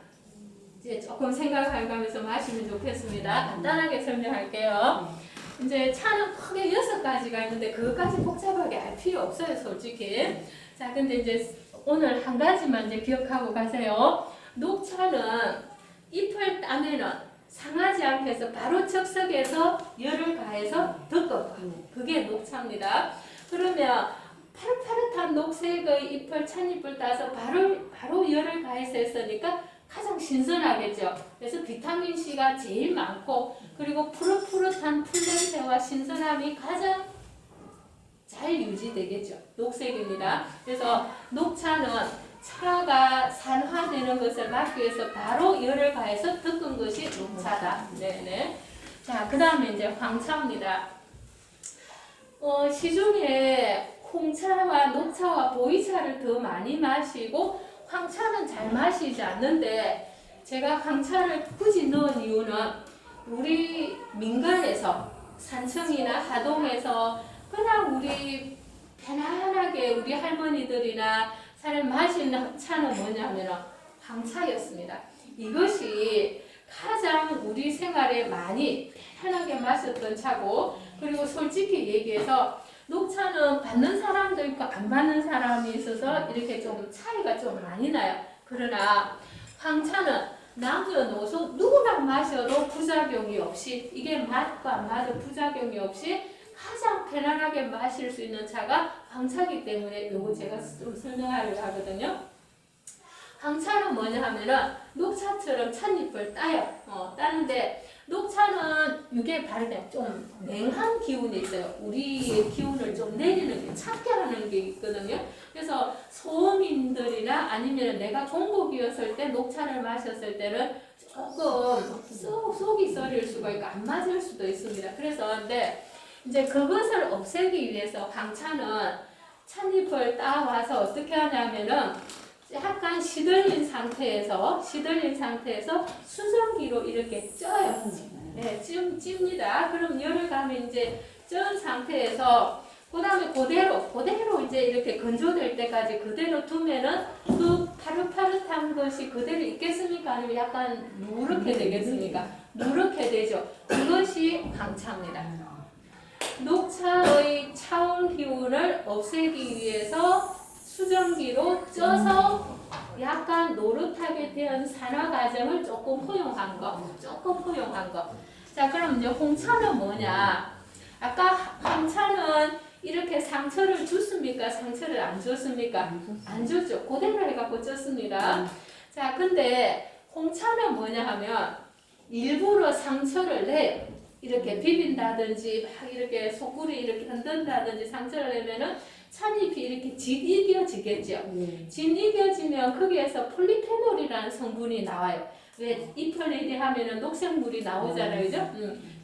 이제 조금 생각해가면서 마시면 좋겠습니다. 간단하게 설명할게요. 이제 차는 크게 6가지가 있는데 그것까지 복잡하게 알 필요 없어요, 솔직히. 자, 근데 이제 오늘 한 가지만 이제 기억하고 가세요. 녹차는 잎을 따면은 상하지 않게 해서 바로 즉석에서 열을 가해서 덮어봐. 그게 녹차입니다. 그러면 파릇파릇한 녹색의 잎을 찻잎을 따서 바로 열을 가해서 했으니까 가장 신선하겠죠. 그래서 비타민C가 제일 많고 그리고 푸릇푸릇한 풀냄새와 신선함이 가장 잘 유지되겠죠. 녹색입니다. 그래서 녹차는 차가 산화되는 것을 막기 위해서 바로 열을 가해서 덮은 것이 녹차다. 네네. 자, 그 다음에 이제 황차입니다. 시중에 홍차와 녹차와 보이차를 더 많이 마시고 황차는 잘 마시지 않는데 제가 황차를 굳이 넣은 이유는 우리 민간에서 산청이나 하동에서 그냥 우리 편안하게 우리 할머니들이나 사람 마시는 차는 뭐냐면 황차였습니다. 이것이 가장 우리 생활에 많이 편하게 마셨던 차고 그리고 솔직히 얘기해서 녹차는 받는 사람도 있고 안 받는 사람이 있어서 이렇게 좀 차이가 좀 많이 나요. 그러나 황차는 남녀노소 누구나 마셔도 부작용이 없이 이게 맛과 안 맞은 부작용이 없이 가장 편안하게 마실 수 있는 차가 황차이기 때문에 요거 제가 좀 설명하려고 하거든요. 황차는 뭐냐 하면은 녹차처럼 찻잎을 따요. 따는데 녹차는 이게 바르면 좀 냉한 기운이 있어요. 우리의 기운을 좀 내리는 게 찾게 하는 게 있거든요. 그래서 소음인들이나 아니면 내가 공복이었을 때 녹차를 마셨을 때는 조금 속이 썰릴 수가 있고 안 맞을 수도 있습니다. 그래서 근데 이제 그것을 없애기 위해서 황차는 찻잎을 따와서 어떻게 하냐면은 약간 시들린 상태에서 수증기로 이렇게 쪄요. 네, 찝니다. 그럼 열을 가면 이제 쪄은 상태에서 그다음에 그대로 이제 이렇게 건조될 때까지 그대로 두면은 그 파릇파릇한 것이 그대로 있겠습니까? 아니면 약간 누렇게 되겠습니까? 누렇게 되죠. 그것이 황차입니다. 녹차의 차올 기운을 없애기 위해서 수증기로 쪄서 약간 노릇하게 된 산화 과정을 조금 포용한 거. 자, 그럼 이제 홍차는 뭐냐? 아까 황차는 이렇게 상처를 줬습니까? 상처를 안 줬습니까? 안 줬죠. 그대로 해갖고 쪘습니다. 자, 근데 홍차는 뭐냐 하면 일부러 상처를 내요. 이렇게 비빈다든지 막 이렇게 속구리 이렇게 흔든다든지 상처를 내면은 찻잎이 이렇게 짓이겨지겠죠. 짓이겨지면 거기에서 폴리페놀이라는 성분이 나와요. 왜 잎을 이렇게 하면은 녹색물이 나오잖아요, 그죠?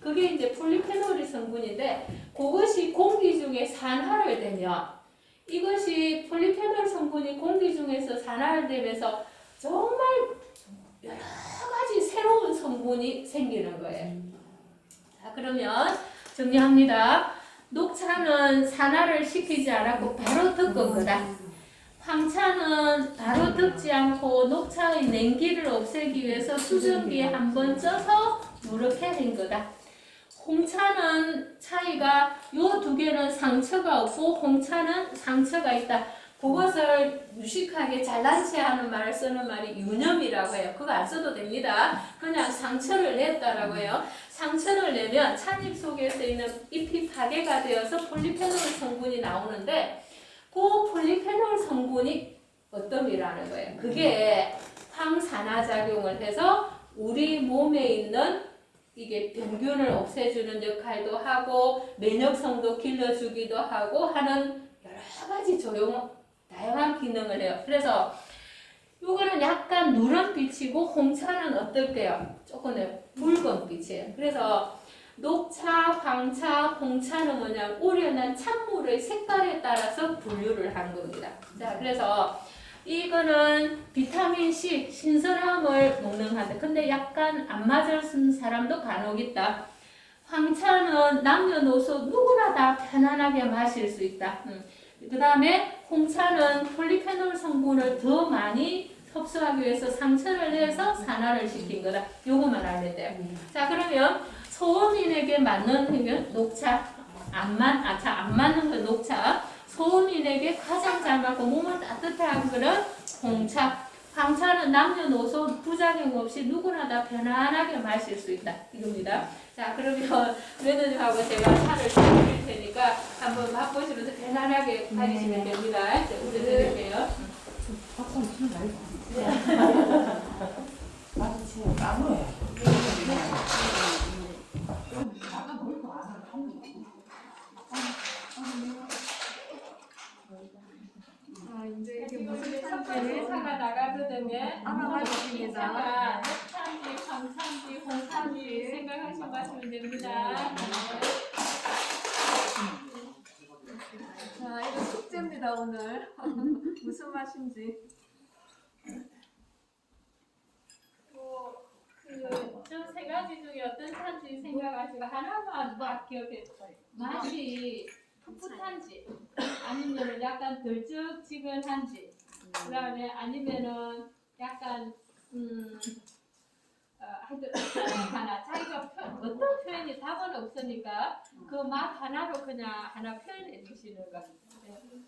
그게 이제 폴리페놀이 성분인데 그것이 공기 중에 산화를 되면 이것이 폴리페놀 성분이 공기 중에서 산화를 되면서 정말 여러 가지 새로운 성분이 생기는 거예요. 자, 그러면 정리합니다. 녹차는 산화를 시키지 않았고 바로 덮은 거다. 황차는 바로 덮지 않고 녹차의 냉기를 없애기 위해서 수증기에 한번 쪄서 누렇게 된 거다. 홍차는 차이가 요 두 개는 상처가 없고 홍차는 상처가 있다. 그것을 무식하게 잘난 체하는 말을 쓰는 말이 유념이라고 해요. 그거 안 써도 됩니다. 그냥 상처를 냈다라고 해요. 상처를 내면 찻잎 속에서 있는 잎이 파괴가 되어서 폴리페놀 성분이 나오는데 그 폴리페놀 성분이 어떤이라는 거예요. 그게 항산화작용을 해서 우리 몸에 있는 이게 병균을 없애주는 역할도 하고 면역성도 길러주기도 하고 하는 여러 가지 다양한 기능을 해요. 그래서 요거는 약간 누런빛이고 홍차는 어떨게요? 조금 붉은빛이에요. 그래서 녹차, 황차, 홍차는 뭐냐 우려낸 찬물의 색깔에 따라서 분류를 한 겁니다. 자, 그래서 이거는 비타민C 신선함을 먹는한데 근데 약간 안 맞을 사람도 간혹 있다. 황차는 남녀노소 누구나 다 편안하게 마실 수 있다. 그 다음에 홍차는 폴리페놀 성분을 더 많이 흡수하기 위해서 상처를 내서 산화를 시킨 거다. 요거만 알면 돼요. 자, 그러면 소음인에게 맞는 행위 녹차, 안 맞는 건 녹차. 소음인에게 가장 잘 맞고 몸을 따뜻하게 하는 거는 홍차. 황차는 남녀노소 부작용 없이 누구나 다 편안하게 마실 수 있다. 이겁니다. 자, 그러면 매니저하고 제가 차를 드릴 테니까 한번 맛보시면서 편안하게 다니시면 됩니다. 이제 우리 드릴게요. 박수 치면 말고. 마치 까무해. 나가 놀고 와서 하는 거. 아, 이제 이게 지금 무슨 첫 번째 차인지 차가 나가거든요. 알아가겠습니다. 차가 녹차인지 황차인지 홍차인지 생각하시고 마시면 됩니다. 자, 이거 숙제입니다, 오늘. 무슨 맛인지. 저 세 가지 중에 어떤 차인지 생각하시고 하나만 막 기억해. 맛이 풋풋한지 아니면 약간 들쭉지근한지 그 다음에 아니면은 약간 하여튼 하나 자기가 어떤 표현이 답은 없으니까 그 맛 하나로 그냥 하나 표현해 주시는 겁니다.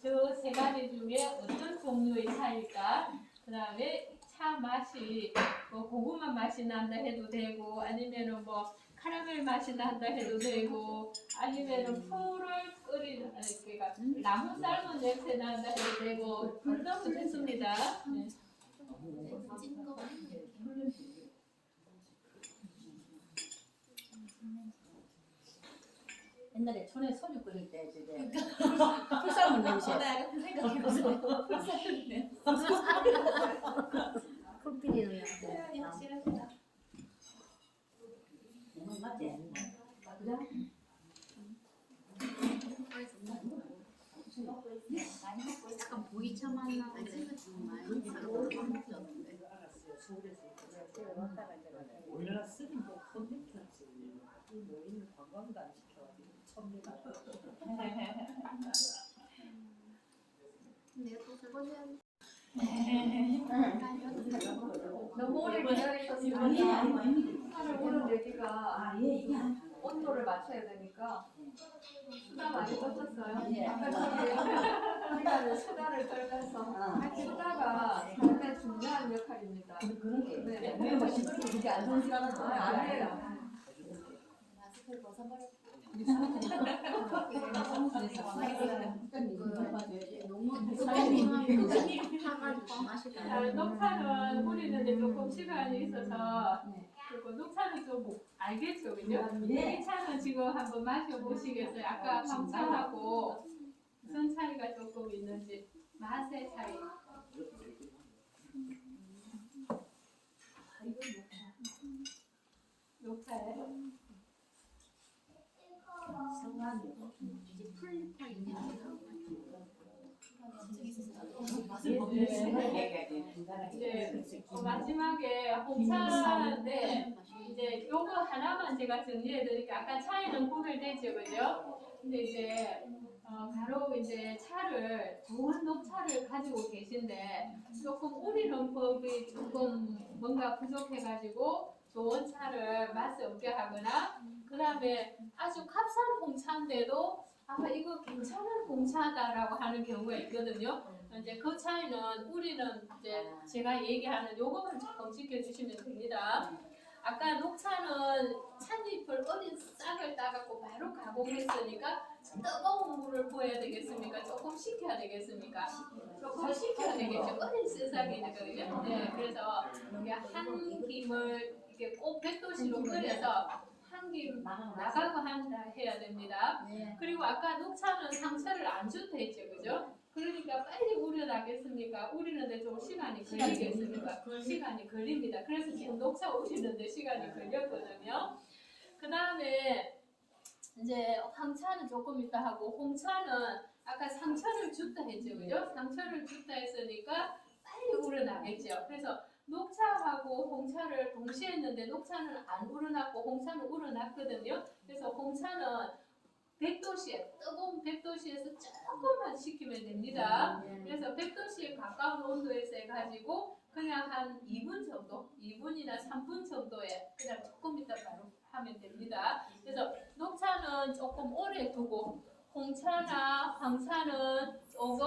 저 세 가지 중에 어떤 종류의 차일까? 그 다음에 차 맛이 뭐 고구마 맛이 난다 해도 되고 아니면은 뭐 카라멜 맛이 난다 해도 되고 아니면은 풀을 끓이는 그러니까 나무 삶은 냄새 난다 해도 되고 어떤 거 됐습니다. 네. 옛날에 촌에 소주 끓일 때 저게 풀쌀물 냄새. 그 생각해봤어요. 풀필이는 확실하시다. 맞지? 약간 보이차만 나고 정말 사람들이 올라쓰니 뭐 컨텐츠 이 모임을 관광도 안 시켜가지고 처음이다. 내가 또 설거지해야 너무 오래 기다리셨으면 차를 오르내기가 온도를 맞춰야 되니까 수다 많이 떠셨어요. 예. 아까 저기 수다를 떨면서 수다가 삶의 중요한 역할입니다. 그런 게 네. 왜 맛있는 게 그게 안 좋은 줄 알았어. 아니에요. 마스크를 벗어버려. 우리 사무실에서 너무 타가지고 맛있다. 녹차는 우리는 조금 시간이 있어서 그리고 녹차는 좀 알겠죠, 그죠? 네. 이 차는 지금 한번 마셔보시겠어요? 아까 황차하고 무슨 차이가 조금 있는지 맛의 차이. 녹차예요? 풀리파 있는 이제 마지막에 홍차인데 이제 요거 하나만 제가 정리해 드릴게요. 아까 차이는 구별되죠, 그죠? 근데 이제 바로 이제 차를 좋은 녹차를 가지고 계신데 조금 우리는 법이 조금 뭔가 부족해가지고 좋은 차를 맛이 없게 하거나 그 다음에 아주 값싼 홍차인데도 아 이거 괜찮은 홍차다라고 하는 경우가 있거든요. 이제 그 차이는 우리는 이제 제가 얘기하는 요거만 조금 지켜주시면 됩니다. 아까 녹차는 찻잎을 어린 싹을 따갖고 바로 가공했으니까 뜨거운 물을 부어야 되겠습니까? 조금 식혀야 되겠습니까? 조금 식혀야 되겠죠. 어린 새싹이니까요. 네, 그래서 이게 한 김을 이렇게 꼭 100도씨로 끓여서 한 김 나가고 한다 해야 됩니다. 그리고 아까 녹차는 상처를 안 준다 했죠, 그죠? 그러니까 빨리 우려나겠습니까? 우리는데 좀 시간이 걸리겠습니까? 시간이 걸립니다. 그래서 지금 녹차 우리는데 시간이 걸렸거든요. 그 다음에 이제 황차는 조금 있다 하고 홍차는 아까 상처를 줬다 했죠, 그죠? 상처를 줬다 했으니까 빨리 우려나겠죠. 그래서 녹차하고 홍차를 동시에 했는데 녹차는 안 우러났고 홍차는 우러났거든요. 그래서 홍차는 100도씨에 뜨거운 100도씨에서 조금만 식히면 됩니다. 그래서 100도씨에 가까운 온도에서 해가지고 그냥 한 2분 정도, 2분이나 3분 정도에 그냥 조금 이따 바로 하면 됩니다. 그래서 녹차는 조금 오래 두고 홍차나 황차는 조금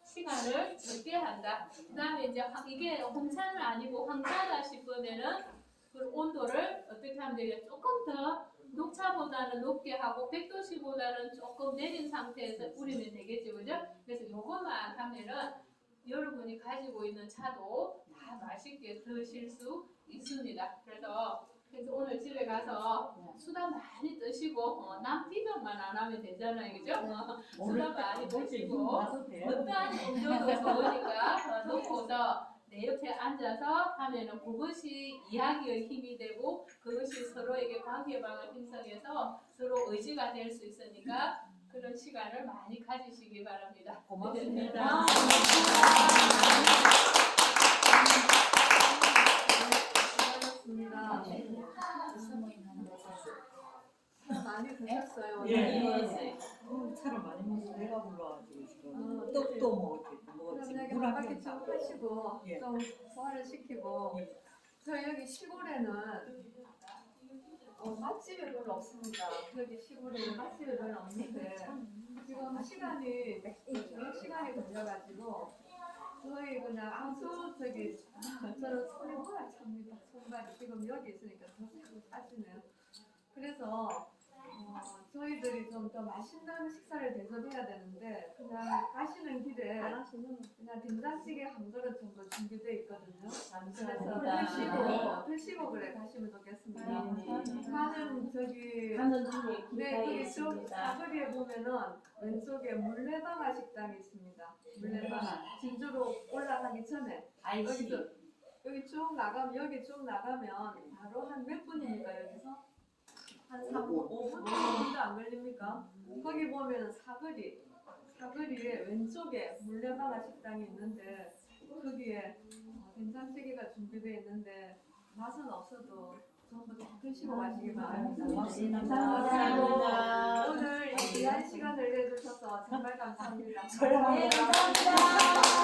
시간을 적게 한다. 그 다음에 이제 이게 홍차는 아니고 황차다 싶으면은 그 온도를 어떻게 하면 되겠죠? 조금 더 녹차보다는 높게 하고 100도씨보다는 조금 내린 상태에서 우리면 되겠죠, 그죠? 그래서 요것만 하면은 여러분이 가지고 있는 차도 다 맛있게 드실 수 있습니다. 그래서 오늘 집에 가서 수다 많이 드시고 남 비명만 안 하면 되잖아요, 그죠? 수다 많이 드시고 어떠한 음료도 좋으니까 놓고서 내 옆에 앉아서 하면은 그것이 이야기의 힘이 되고 그것이 서로에게 관계방을 형성해서 서로 의지가 될 수 있으니까 그런 시간을 많이 가지시기 바랍니다. 고맙습니다. 수고하셨습니다. 많이 드셨어요. 예. 차를 많이 먹어서 배가 불러가지고 지금 떡도 먹었지. 그럼 여기 물 한 한 바퀴 잔 쭉 하시고 예. 좀 소화를 시키고 저희 여기 시골에는 맛집이 별로 없습니다. 여기 시골에는 맛집이 별로 없는데 지금 시간이 걸려가지고 저희 그냥 아주 저기 저는 손이 워낙 찹니다. 손발이 지금 여기 있으니까 더 자꾸 차시네요. 그래서 저희들이 좀 더 맛있는 식사를 대접해야 되는데 그냥 가시는 길에 그냥 된장찌개 한 그릇 정도 준비되어 있거든요. 그래서 드시고 그래 가시면 좋겠습니다. 가는 저기 가는 중에 네, 기회가 여기 쪽 있습니다. 사거리에 보면은 왼쪽에 물레방아 식당이 있습니다. 물레방아 진주로 올라가기 전에 IC 여기 쭉 나가면 여기 쭉 나가면 바로 한 몇 분입니까 여기서? 한 3분, 5분 정도 안 걸립니까? 거기 보면 사거리에 왼쪽에 물레방아 식당이 있는데 거기에 된장찌개가 준비되어 있는데 맛은 없어도 전부 다 드시고 가시기 바랍니다. 감사합니다. 오늘 이 귀한 시간을 내주셔서 정말 감사합니다. 네, 감사합니다.